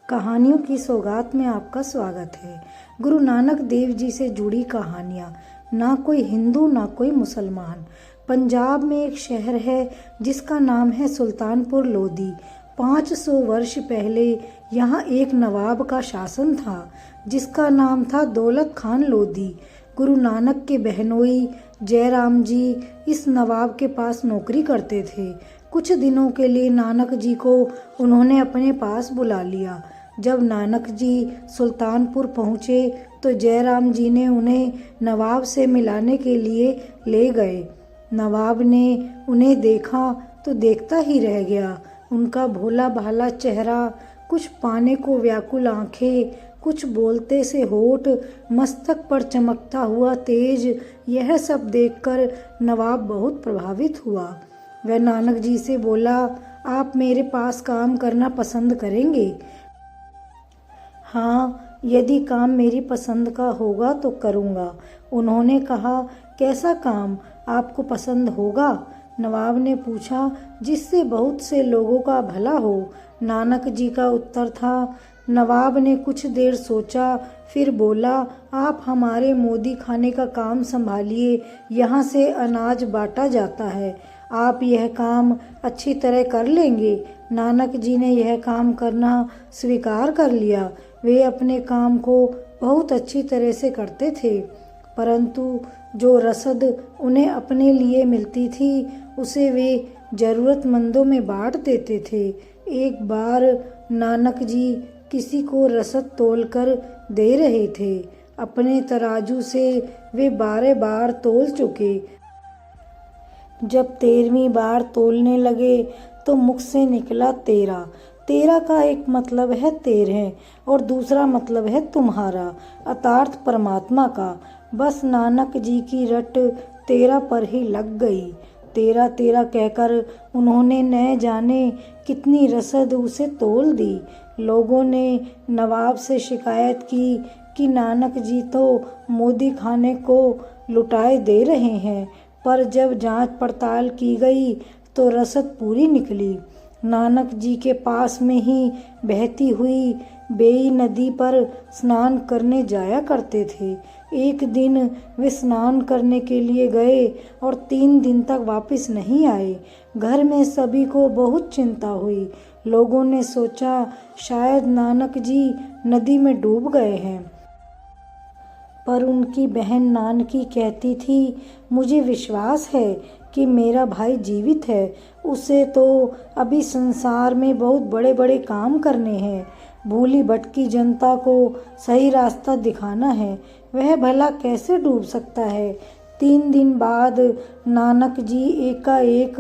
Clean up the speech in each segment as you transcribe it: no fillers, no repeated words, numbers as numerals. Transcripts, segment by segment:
कहानियों की सौगात में आपका स्वागत है। गुरु नानक देव जी से जुड़ी कहानियाँ। ना कोई हिंदू ना कोई मुसलमान। पंजाब में एक शहर है जिसका नाम है सुल्तानपुर लोधी। 500 वर्ष पहले यहाँ एक नवाब का शासन था जिसका नाम था दौलत खान लोधी। गुरु नानक के बहनोई जयराम जी इस नवाब के पास नौकरी करते थे। कुछ दिनों के लिए नानक जी को उन्होंने अपने पास बुला लिया। जब नानक जी सुल्तानपुर पहुँचे तो जयराम जी ने उन्हें नवाब से मिलाने के लिए ले गए। नवाब ने उन्हें देखा तो देखता ही रह गया। उनका भोला भाला चेहरा, कुछ पाने को व्याकुल आंखें, कुछ बोलते से होठ, मस्तक पर चमकता हुआ तेज, यह सब देखकर नवाब बहुत प्रभावित हुआ। वह नानक जी से बोला, आप मेरे पास काम करना पसंद करेंगे? हाँ, यदि काम मेरी पसंद का होगा तो करूँगा। उन्होंने कहा, कैसा काम आपको पसंद होगा? नवाब ने पूछा। जिससे बहुत से लोगों का भला हो, नानक जी का उत्तर था। नवाब ने कुछ देर सोचा, फिर बोला, आप हमारे मोदी खाने का काम संभालिए। यहाँ से अनाज बांटा जाता है, आप यह काम अच्छी तरह कर लेंगे? नानक जी ने यह काम करना स्वीकार कर लिया। वे अपने काम को बहुत अच्छी तरह से करते थे, परंतु जो रसद उन्हें अपने लिए मिलती थी उसे वे ज़रूरतमंदों में बांट देते थे। एक बार नानक जी किसी को रसद तोलकर दे रहे थे। अपने तराजू से वे 12 बार तोल चुके। जब 13वीं बार तोलने लगे तो मुख से निकला 13। 13 का एक मतलब है 13 और दूसरा मतलब है तुम्हारा, अर्थात परमात्मा का। बस नानक जी की रट 13 पर ही लग गई। 13 13 कहकर उन्होंने न जाने कितनी रसद उसे तोल दी। लोगों ने नवाब से शिकायत की कि नानक जी तो मोदी खाने को लुटाए दे रहे हैं, पर जब जांच पड़ताल की गई तो रसद पूरी निकली। नानक जी के पास में ही बहती हुई बेई नदी पर स्नान करने जाया करते थे। एक दिन वे स्नान करने के लिए गए और 3 दिन तक वापस नहीं आए। घर में सभी को बहुत चिंता हुई। लोगों ने सोचा शायद नानक जी नदी में डूब गए हैं, पर उनकी बहन नानकी कहती थी, मुझे विश्वास है कि मेरा भाई जीवित है। उसे तो अभी संसार में बहुत बड़े बड़े काम करने हैं। भूली भटकी जनता को सही रास्ता दिखाना है। वह भला कैसे डूब सकता है? 3 दिन बाद नानक जी एकाएक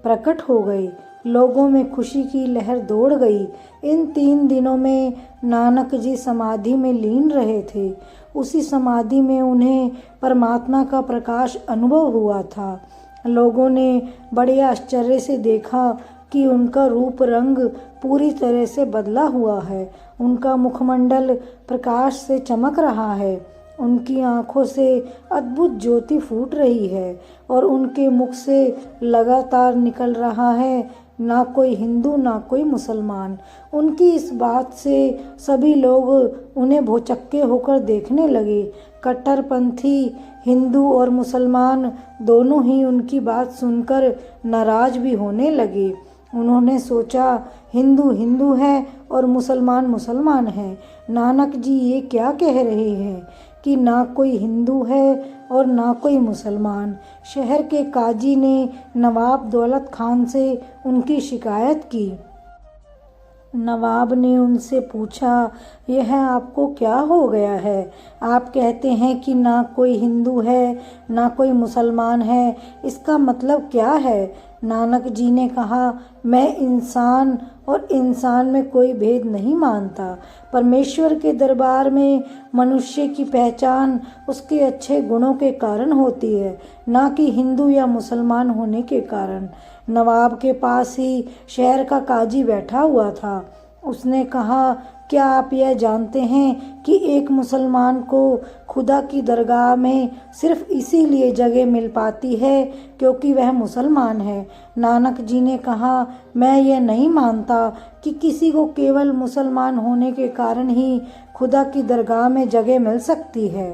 प्रकट हो गए। लोगों में खुशी की लहर दौड़ गई। इन 3 दिनों में नानक जी समाधि में लीन रहे थे। उसी समाधि में उन्हें परमात्मा का प्रकाश अनुभव हुआ था। लोगों ने बड़े आश्चर्य से देखा कि उनका रूप रंग पूरी तरह से बदला हुआ है। उनका मुखमंडल प्रकाश से चमक रहा है। उनकी आँखों से अद्भुत ज्योति फूट रही है और उनके मुख से लगातार निकल रहा है, ना कोई हिंदू ना कोई मुसलमान। उनकी इस बात से सभी लोग उन्हें भौचक्के होकर देखने लगे। कट्टरपंथी हिंदू और मुसलमान दोनों ही उनकी बात सुनकर नाराज भी होने लगे। उन्होंने सोचा, हिंदू हिंदू है और मुसलमान मुसलमान है। नानक जी ये क्या कह रहे हैं कि ना कोई हिंदू है और ना कोई मुसलमान। शहर के काजी ने नवाब दौलत खान से उनकी शिकायत की। नवाब ने उनसे पूछा, यह आपको क्या हो गया है? आप कहते हैं कि ना कोई हिंदू है ना कोई मुसलमान है, इसका मतलब क्या है? नानक जी ने कहा, मैं इंसान और इंसान में कोई भेद नहीं मानता। परमेश्वर के दरबार में मनुष्य की पहचान उसके अच्छे गुणों के कारण होती है, ना कि हिंदू या मुसलमान होने के कारण। नवाब के पास ही शहर का काजी बैठा हुआ था। उसने कहा, क्या आप यह जानते हैं कि एक मुसलमान को खुदा की दरगाह में सिर्फ इसीलिए जगह मिल पाती है क्योंकि वह मुसलमान है। नानक जी ने कहा, मैं यह नहीं मानता कि किसी को केवल मुसलमान होने के कारण ही खुदा की दरगाह में जगह मिल सकती है।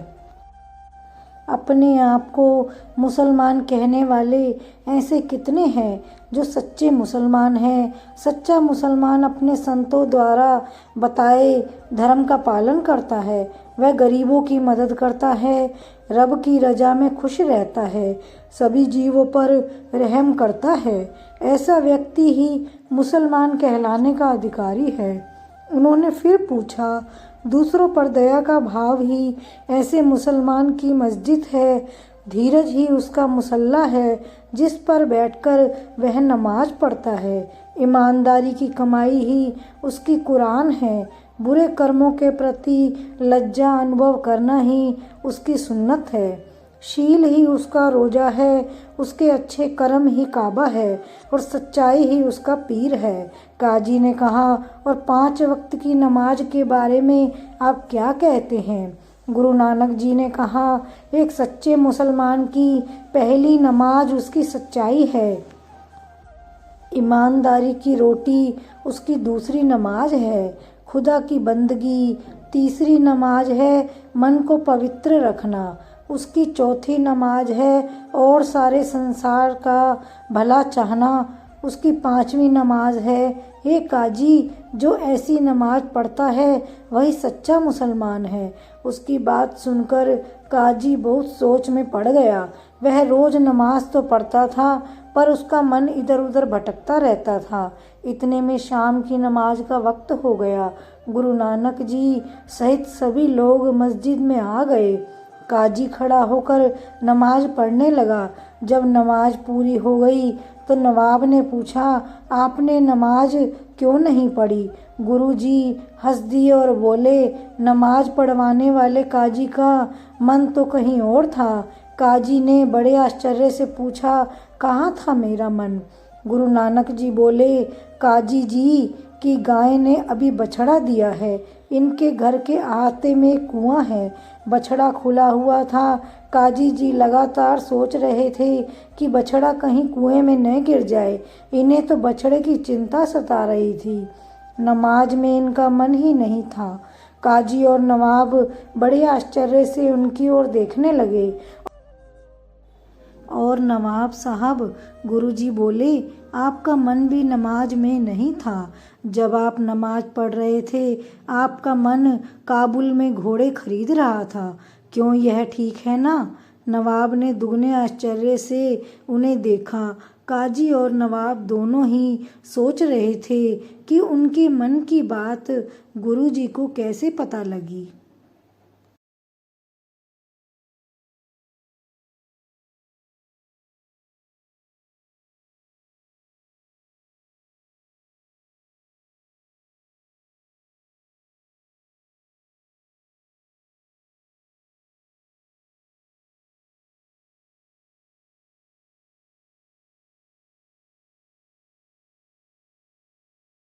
अपने आप को मुसलमान कहने वाले ऐसे कितने हैं जो सच्चे मुसलमान हैं। सच्चा मुसलमान अपने संतों द्वारा बताए धर्म का पालन करता है, वह गरीबों की मदद करता है, रब की रजा में खुश रहता है, सभी जीवों पर रहम करता है। ऐसा व्यक्ति ही मुसलमान कहलाने का अधिकारी है। उन्होंने फिर पूछा, दूसरों पर दया का भाव ही ऐसे मुसलमान की मस्जिद है, धीरज ही उसका मुसल्ला है जिस पर बैठकर वह नमाज पढ़ता है, ईमानदारी की कमाई ही उसकी कुरान है, बुरे कर्मों के प्रति लज्जा अनुभव करना ही उसकी सुन्नत है, शील ही उसका रोजा है, उसके अच्छे कर्म ही काबा है और सच्चाई ही उसका पीर है। काजी ने कहा, और 5 वक्त की नमाज के बारे में आप क्या कहते हैं? गुरु नानक जी ने कहा, एक सच्चे मुसलमान की पहली नमाज उसकी सच्चाई है, ईमानदारी की रोटी उसकी दूसरी नमाज है, खुदा की बंदगी तीसरी नमाज है, मन को पवित्र रखना उसकी चौथी नमाज है, और सारे संसार का भला चाहना उसकी 5वीं नमाज है। हे काजी, जो ऐसी नमाज पढ़ता है वही सच्चा मुसलमान है। उसकी बात सुनकर काजी बहुत सोच में पड़ गया। वह रोज नमाज तो पढ़ता था पर उसका मन इधर उधर भटकता रहता था। इतने में शाम की नमाज का वक्त हो गया। गुरु नानक जी सहित सभी लोग मस्जिद में आ गए। काजी खड़ा होकर नमाज पढ़ने लगा। जब नमाज पूरी हो गई तो नवाब ने पूछा, आपने नमाज क्यों नहीं पढ़ी? गुरुजी हंस दिए और बोले, नमाज पढ़वाने वाले काजी का मन तो कहीं और था। काजी ने बड़े आश्चर्य से पूछा, कहाँ था मेरा मन? गुरु नानक जी बोले, काजी जी की गाय ने अभी बछड़ा दिया है। इनके घर के आहते में कुआं है। बछड़ा खुला हुआ था। काजी जी लगातार सोच रहे थे कि बछड़ा कहीं कुएं में न गिर जाए। इन्हें तो बछड़े की चिंता सता रही थी। नमाज में इनका मन ही नहीं था। काजी और नवाब बड़े आश्चर्य से उनकी ओर देखने लगे। और नवाब साहब, गुरुजी बोले, आपका मन भी नमाज में नहीं था। जब आप नमाज पढ़ रहे थे आपका मन काबुल में घोड़े खरीद रहा था। क्यों, यह ठीक है ना? नवाब ने दुगने आश्चर्य से उन्हें देखा। काजी और नवाब दोनों ही सोच रहे थे कि उनके मन की बात गुरुजी को कैसे पता लगी।